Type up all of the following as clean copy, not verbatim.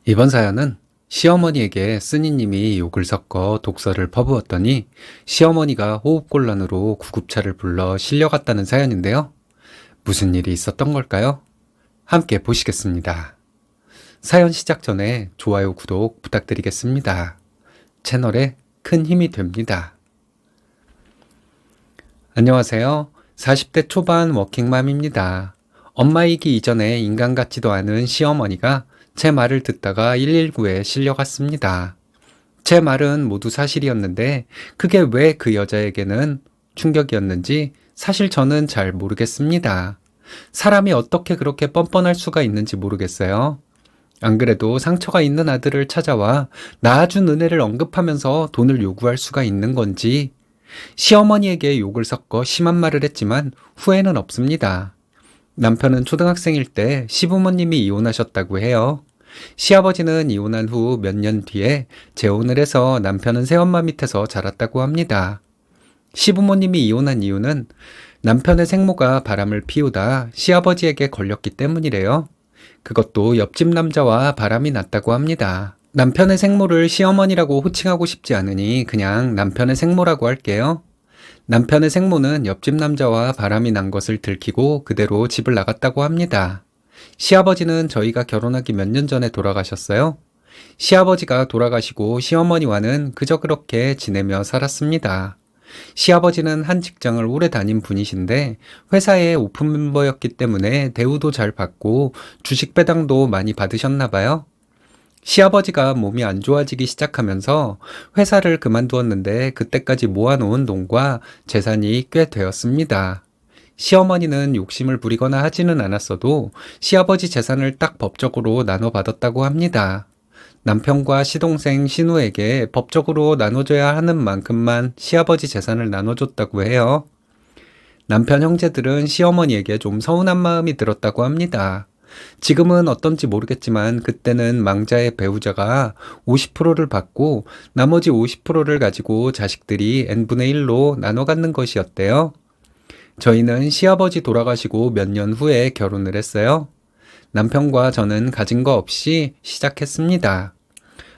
이번 사연은 시어머니에게 쓰니님이 욕을 섞어 독서를 퍼부었더니 시어머니가 호흡곤란으로 구급차를 불러 실려갔다는 사연인데요. 무슨 일이 있었던 걸까요? 함께 보시겠습니다. 사연 시작 전에 좋아요, 구독 부탁드리겠습니다. 채널에 큰 힘이 됩니다. 안녕하세요. 40대 초반 워킹맘입니다. 엄마이기 이전에 인간 같지도 않은 시어머니가 제 말을 듣다가 119에 실려갔습니다. 제 말은 모두 사실이었는데 그게 왜 그 여자에게는 충격이었는지 사실 저는 잘 모르겠습니다. 사람이 어떻게 그렇게 뻔뻔할 수가 있는지 모르겠어요. 안 그래도 상처가 있는 아들을 찾아와 낳아준 은혜를 언급하면서 돈을 요구할 수가 있는 건지 시어머니에게 욕을 섞어 심한 말을 했지만 후회는 없습니다. 남편은 초등학생일 때 시부모님이 이혼하셨다고 해요. 시아버지는 이혼한 후 몇 년 뒤에 재혼을 해서 남편은 새엄마 밑에서 자랐다고 합니다. 시부모님이 이혼한 이유는 남편의 생모가 바람을 피우다 시아버지에게 걸렸기 때문이래요. 그것도 옆집 남자와 바람이 났다고 합니다. 남편의 생모를 시어머니라고 호칭하고 싶지 않으니 그냥 남편의 생모라고 할게요. 남편의 생모는 옆집 남자와 바람이 난 것을 들키고 그대로 집을 나갔다고 합니다. 시아버지는 저희가 결혼하기 몇 년 전에 돌아가셨어요. 시아버지가 돌아가시고 시어머니와는 그저 그렇게 지내며 살았습니다. 시아버지는 한 직장을 오래 다닌 분이신데 회사의 오픈 멤버였기 때문에 대우도 잘 받고 주식 배당도 많이 받으셨나 봐요. 시아버지가 몸이 안 좋아지기 시작하면서 회사를 그만두었는데 그때까지 모아놓은 돈과 재산이 꽤 되었습니다. 시어머니는 욕심을 부리거나 하지는 않았어도 시아버지 재산을 딱 법적으로 나눠받았다고 합니다. 남편과 시동생, 시누에게 법적으로 나눠줘야 하는 만큼만 시아버지 재산을 나눠줬다고 해요. 남편 형제들은 시어머니에게 좀 서운한 마음이 들었다고 합니다. 지금은 어떤지 모르겠지만 그때는 망자의 배우자가 50%를 받고 나머지 50%를 가지고 자식들이 n분의 1로 나눠 갖는 것이었대요. 저희는 시아버지 돌아가시고 몇 년 후에 결혼을 했어요. 남편과 저는 가진 거 없이 시작했습니다.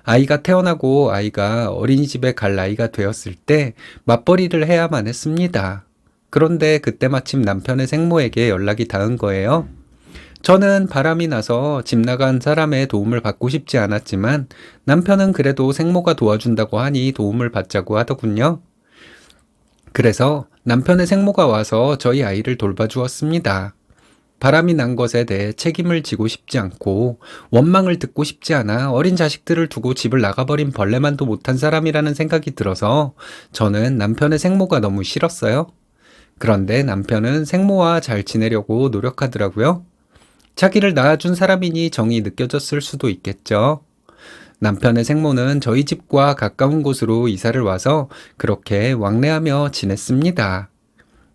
아이가 태어나고 아이가 어린이집에 갈 나이가 되었을 때 맞벌이를 해야만 했습니다. 그런데 그때 마침 남편의 생모에게 연락이 닿은 거예요. 저는 바람이 나서 집 나간 사람의 도움을 받고 싶지 않았지만 남편은 그래도 생모가 도와준다고 하니 도움을 받자고 하더군요. 그래서 남편의 생모가 와서 저희 아이를 돌봐주었습니다. 바람이 난 것에 대해 책임을 지고 싶지 않고 원망을 듣고 싶지 않아 어린 자식들을 두고 집을 나가버린 벌레만도 못한 사람이라는 생각이 들어서 저는 남편의 생모가 너무 싫었어요. 그런데 남편은 생모와 잘 지내려고 노력하더라고요. 자기를 낳아준 사람이니 정이 느껴졌을 수도 있겠죠. 남편의 생모는 저희 집과 가까운 곳으로 이사를 와서 그렇게 왕래하며 지냈습니다.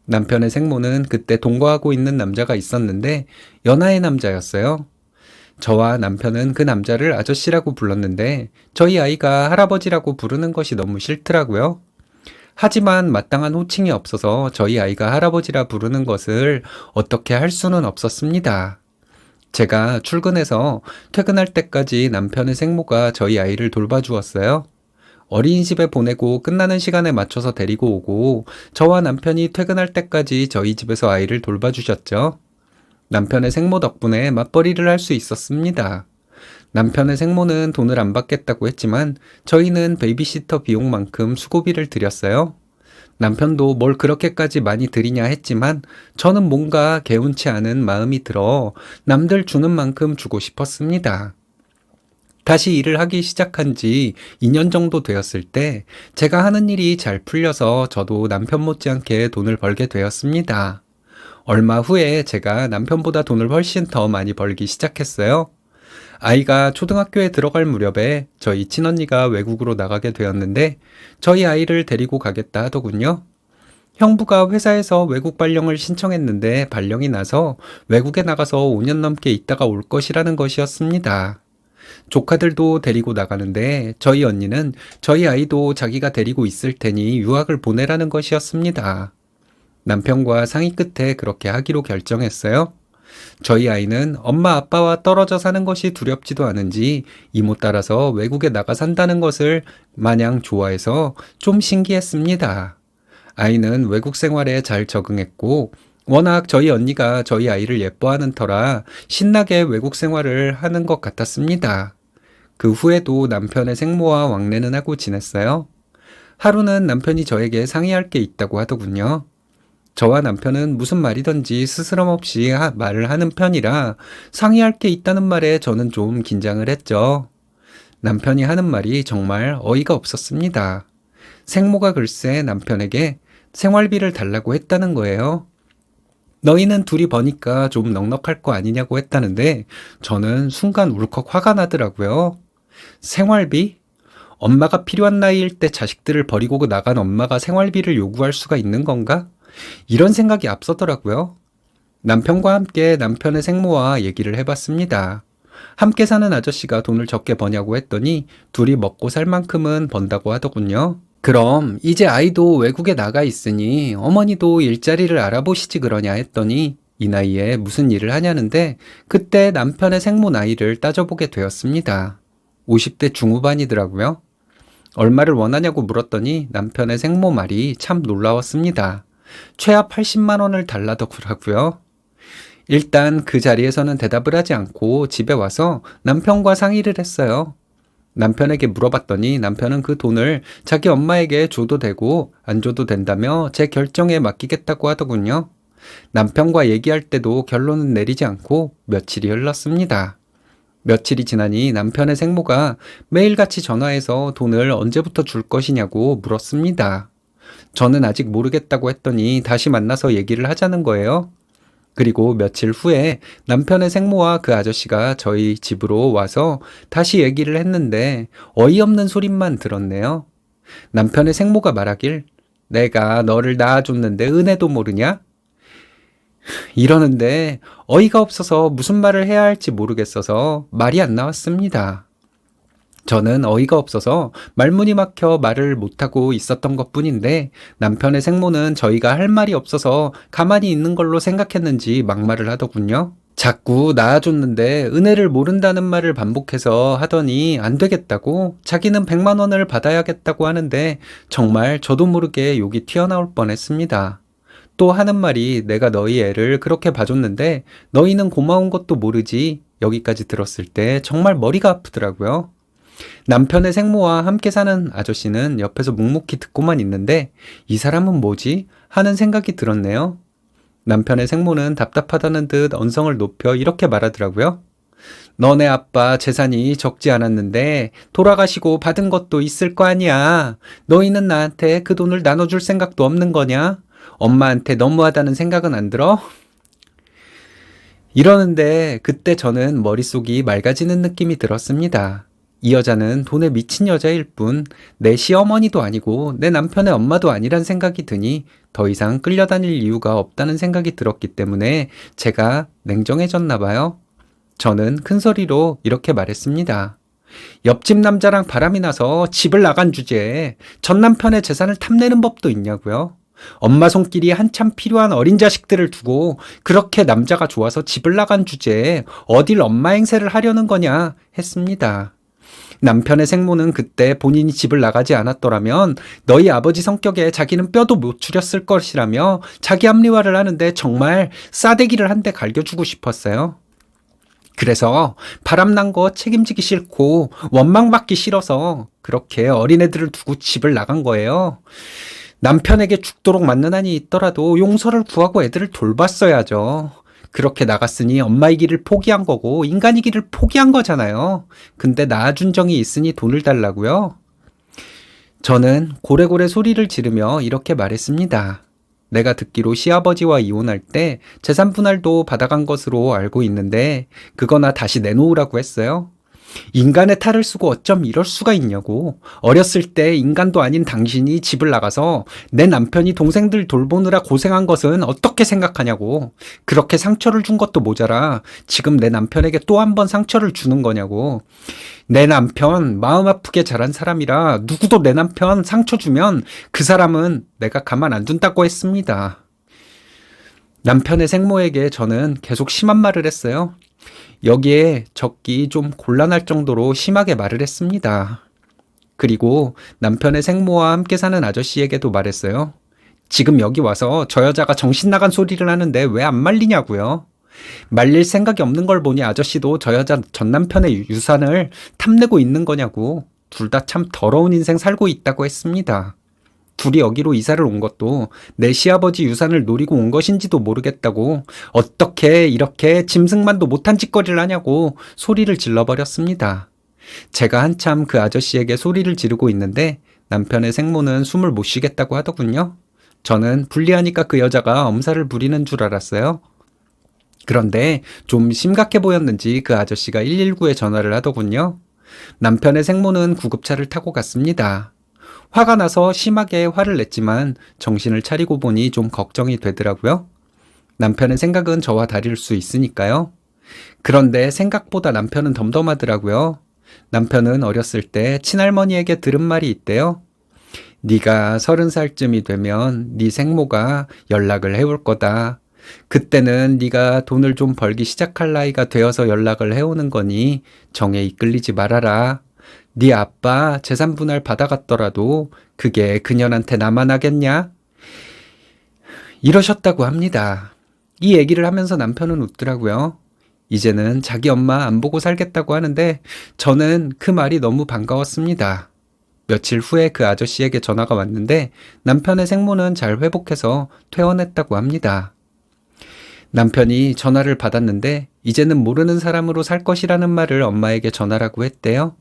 남편의 생모는 그때 동거하고 있는 남자가 있었는데 연하의 남자였어요. 저와 남편은 그 남자를 아저씨라고 불렀는데 저희 아이가 할아버지라고 부르는 것이 너무 싫더라고요. 하지만 마땅한 호칭이 없어서 저희 아이가 할아버지라 부르는 것을 어떻게 할 수는 없었습니다. 제가 출근해서 퇴근할 때까지 남편의 생모가 저희 아이를 돌봐주었어요. 어린이집에 보내고 끝나는 시간에 맞춰서 데리고 오고 저와 남편이 퇴근할 때까지 저희 집에서 아이를 돌봐주셨죠. 남편의 생모 덕분에 맞벌이를 할 수 있었습니다. 남편의 생모는 돈을 안 받겠다고 했지만 저희는 베이비시터 비용만큼 수고비를 드렸어요. 남편도 뭘 그렇게까지 많이 드리냐 했지만 저는 뭔가 개운치 않은 마음이 들어 남들 주는 만큼 주고 싶었습니다. 다시 일을 하기 시작한 지 2년 정도 되었을 때 제가 하는 일이 잘 풀려서 저도 남편 못지않게 돈을 벌게 되었습니다. 얼마 후에 제가 남편보다 돈을 훨씬 더 많이 벌기 시작했어요. 아이가 초등학교에 들어갈 무렵에 저희 친언니가 외국으로 나가게 되었는데 저희 아이를 데리고 가겠다 하더군요. 형부가 회사에서 외국 발령을 신청했는데 발령이 나서 외국에 나가서 5년 넘게 있다가 올 것이라는 것이었습니다. 조카들도 데리고 나가는데 저희 언니는 저희 아이도 자기가 데리고 있을 테니 유학을 보내라는 것이었습니다. 남편과 상의 끝에 그렇게 하기로 결정했어요. 저희 아이는 엄마 아빠와 떨어져 사는 것이 두렵지도 않은지 이모 따라서 외국에 나가 산다는 것을 마냥 좋아해서 좀 신기했습니다. 아이는 외국 생활에 잘 적응했고 워낙 저희 언니가 저희 아이를 예뻐하는 터라 신나게 외국 생활을 하는 것 같았습니다. 그 후에도 남편의 생모와 왕래는 하고 지냈어요. 하루는 남편이 저에게 상의할 게 있다고 하더군요. 저와 남편은 무슨 말이든지 스스럼 없이 말을 하는 편이라 상의할 게 있다는 말에 저는 좀 긴장을 했죠. 남편이 하는 말이 정말 어이가 없었습니다. 생모가 글쎄 남편에게 생활비를 달라고 했다는 거예요. 너희는 둘이 버니까 좀 넉넉할 거 아니냐고 했다는데 저는 순간 울컥 화가 나더라고요. 생활비? 엄마가 필요한 나이일 때 자식들을 버리고 나간 엄마가 생활비를 요구할 수가 있는 건가? 이런 생각이 앞서더라고요. 남편과 함께 남편의 생모와 얘기를 해봤습니다. 함께 사는 아저씨가 돈을 적게 버냐고 했더니 둘이 먹고 살 만큼은 번다고 하더군요. 그럼 이제 아이도 외국에 나가 있으니 어머니도 일자리를 알아보시지 그러냐 했더니 이 나이에 무슨 일을 하냐는데 그때 남편의 생모 나이를 따져보게 되었습니다. 50대 중후반이더라고요. 얼마를 원하냐고 물었더니 남편의 생모 말이 참 놀라웠습니다. 최하 80만 원을 달라더라고요. 일단 그 자리에서는 대답을 하지 않고 집에 와서 남편과 상의를 했어요. 남편에게 물어봤더니 남편은 그 돈을 자기 엄마에게 줘도 되고 안 줘도 된다며 제 결정에 맡기겠다고 하더군요. 남편과 얘기할 때도 결론은 내리지 않고 며칠이 흘렀습니다. 며칠이 지나니 남편의 생모가 매일같이 전화해서 돈을 언제부터 줄 것이냐고 물었습니다. 저는 아직 모르겠다고 했더니 다시 만나서 얘기를 하자는 거예요. 그리고 며칠 후에 남편의 생모와 그 아저씨가 저희 집으로 와서 다시 얘기를 했는데 어이없는 소리만 들었네요. 남편의 생모가 말하길 내가 너를 낳아줬는데 은혜도 모르냐? 이러는데 어이가 없어서 무슨 말을 해야 할지 모르겠어서 말이 안 나왔습니다. 저는 어이가 없어서 말문이 막혀 말을 못하고 있었던 것뿐인데 남편의 생모는 저희가 할 말이 없어서 가만히 있는 걸로 생각했는지 막말을 하더군요. 자꾸 낳아줬는데 은혜를 모른다는 말을 반복해서 하더니 안 되겠다고 자기는 100만 원을 받아야겠다고 하는데 정말 저도 모르게 욕이 튀어나올 뻔했습니다. 또 하는 말이 내가 너희 애를 그렇게 봐줬는데 너희는 고마운 것도 모르지 여기까지 들었을 때 정말 머리가 아프더라고요. 남편의 생모와 함께 사는 아저씨는 옆에서 묵묵히 듣고만 있는데 이 사람은 뭐지? 하는 생각이 들었네요. 남편의 생모는 답답하다는 듯 언성을 높여 이렇게 말하더라고요. 너네 아빠 재산이 적지 않았는데 돌아가시고 받은 것도 있을 거 아니야. 너희는 나한테 그 돈을 나눠줄 생각도 없는 거냐? 엄마한테 너무하다는 생각은 안 들어? 이러는데 그때 저는 머릿속이 맑아지는 느낌이 들었습니다. 이 여자는 돈에 미친 여자일 뿐 내 시어머니도 아니고 내 남편의 엄마도 아니란 생각이 드니 더 이상 끌려다닐 이유가 없다는 생각이 들었기 때문에 제가 냉정해졌나 봐요. 저는 큰 소리로 이렇게 말했습니다. 옆집 남자랑 바람이 나서 집을 나간 주제에 전 남편의 재산을 탐내는 법도 있냐고요? 엄마 손길이 한참 필요한 어린 자식들을 두고 그렇게 남자가 좋아서 집을 나간 주제에 어딜 엄마 행세를 하려는 거냐 했습니다. 남편의 생모는 그때 본인이 집을 나가지 않았더라면 너희 아버지 성격에 자기는 뼈도 못 추렸을 것이라며 자기 합리화를 하는데 정말 싸대기를 한 대 갈겨주고 싶었어요. 그래서 바람난 거 책임지기 싫고 원망받기 싫어서 그렇게 어린애들을 두고 집을 나간 거예요. 남편에게 죽도록 맞는 한이 있더라도 용서를 구하고 애들을 돌봤어야죠. 그렇게 나갔으니 엄마의 길을 포기한 거고 인간의 길을 포기한 거잖아요. 근데 낳아준 정이 있으니 돈을 달라고요? 저는 고래고래 소리를 지르며 이렇게 말했습니다. 내가 듣기로 시아버지와 이혼할 때 재산 분할도 받아간 것으로 알고 있는데 그거나 다시 내놓으라고 했어요. 인간의 탈을 쓰고 어쩜 이럴 수가 있냐고. 어렸을 때 인간도 아닌 당신이 집을 나가서 내 남편이 동생들 돌보느라 고생한 것은 어떻게 생각하냐고. 그렇게 상처를 준 것도 모자라 지금 내 남편에게 또 한 번 상처를 주는 거냐고. 내 남편 마음 아프게 자란 사람이라 누구도 내 남편 상처 주면 그 사람은 내가 가만 안 둔다고 했습니다. 남편의 생모에게 저는 계속 심한 말을 했어요. 여기에 적기 좀 곤란할 정도로 심하게 말을 했습니다. 그리고 남편의 생모와 함께 사는 아저씨에게도 말했어요. 지금 여기 와서 저 여자가 정신 나간 소리를 하는데 왜 안 말리냐고요. 말릴 생각이 없는 걸 보니 아저씨도 저 여자 전 남편의 유산을 탐내고 있는 거냐고. 둘 다 참 더러운 인생 살고 있다고 했습니다. 둘이 여기로 이사를 온 것도 내 시아버지 유산을 노리고 온 것인지도 모르겠다고 어떻게 이렇게 짐승만도 못한 짓거리를 하냐고 소리를 질러버렸습니다. 제가 한참 그 아저씨에게 소리를 지르고 있는데 남편의 생모는 숨을 못 쉬겠다고 하더군요. 저는 불리하니까 그 여자가 엄살을 부리는 줄 알았어요. 그런데 좀 심각해 보였는지 그 아저씨가 119에 전화를 하더군요. 남편의 생모는 구급차를 타고 갔습니다. 화가 나서 심하게 화를 냈지만 정신을 차리고 보니 좀 걱정이 되더라고요. 남편의 생각은 저와 다를 수 있으니까요. 그런데 생각보다 남편은 덤덤하더라고요. 남편은 어렸을 때 친할머니에게 들은 말이 있대요. 네가 30살쯤이 되면 네 생모가 연락을 해올 거다. 그때는 네가 돈을 좀 벌기 시작할 나이가 되어서 연락을 해오는 거니 정에 이끌리지 말아라. 네 아빠 재산 분할 받아갔더라도 그게 그년한테 나만 하겠냐? 이러셨다고 합니다. 이 얘기를 하면서 남편은 웃더라고요. 이제는 자기 엄마 안 보고 살겠다고 하는데 저는 그 말이 너무 반가웠습니다. 며칠 후에 그 아저씨에게 전화가 왔는데 남편의 생모는 잘 회복해서 퇴원했다고 합니다. 남편이 전화를 받았는데 이제는 모르는 사람으로 살 것이라는 말을 엄마에게 전하라고 했대요.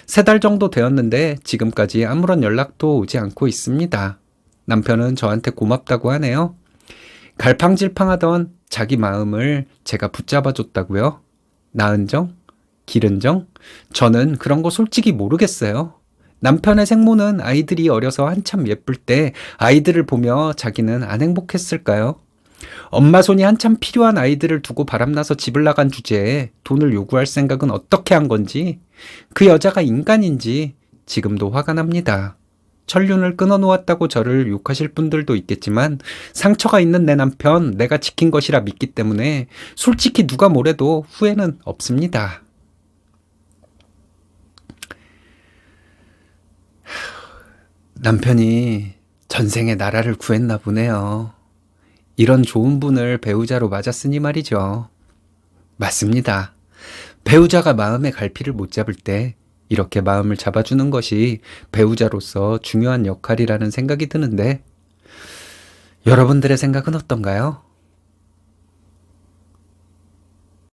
3달 정도 되었는데 지금까지 아무런 연락도 오지 않고 있습니다. 남편은 저한테 고맙다고 하네요. 갈팡질팡하던 자기 마음을 제가 붙잡아줬다고요? 나은 정? 기른 정? 저는 그런 거 솔직히 모르겠어요. 남편의 생모는 아이들이 어려서 한참 예쁠 때 아이들을 보며 자기는 안 행복했을까요? 엄마 손이 한참 필요한 아이들을 두고 바람나서 집을 나간 주제에 돈을 요구할 생각은 어떻게 한 건지, 그 여자가 인간인지 지금도 화가 납니다. 천륜을 끊어놓았다고 저를 욕하실 분들도 있겠지만 상처가 있는 내 남편 내가 지킨 것이라 믿기 때문에 솔직히 누가 뭐래도 후회는 없습니다. 남편이 전생에 나라를 구했나 보네요. 이런 좋은 분을 배우자로 맞았으니 말이죠. 맞습니다. 배우자가 마음의 갈피를 못 잡을 때 이렇게 마음을 잡아주는 것이 배우자로서 중요한 역할이라는 생각이 드는데 여러분들의 생각은 어떤가요?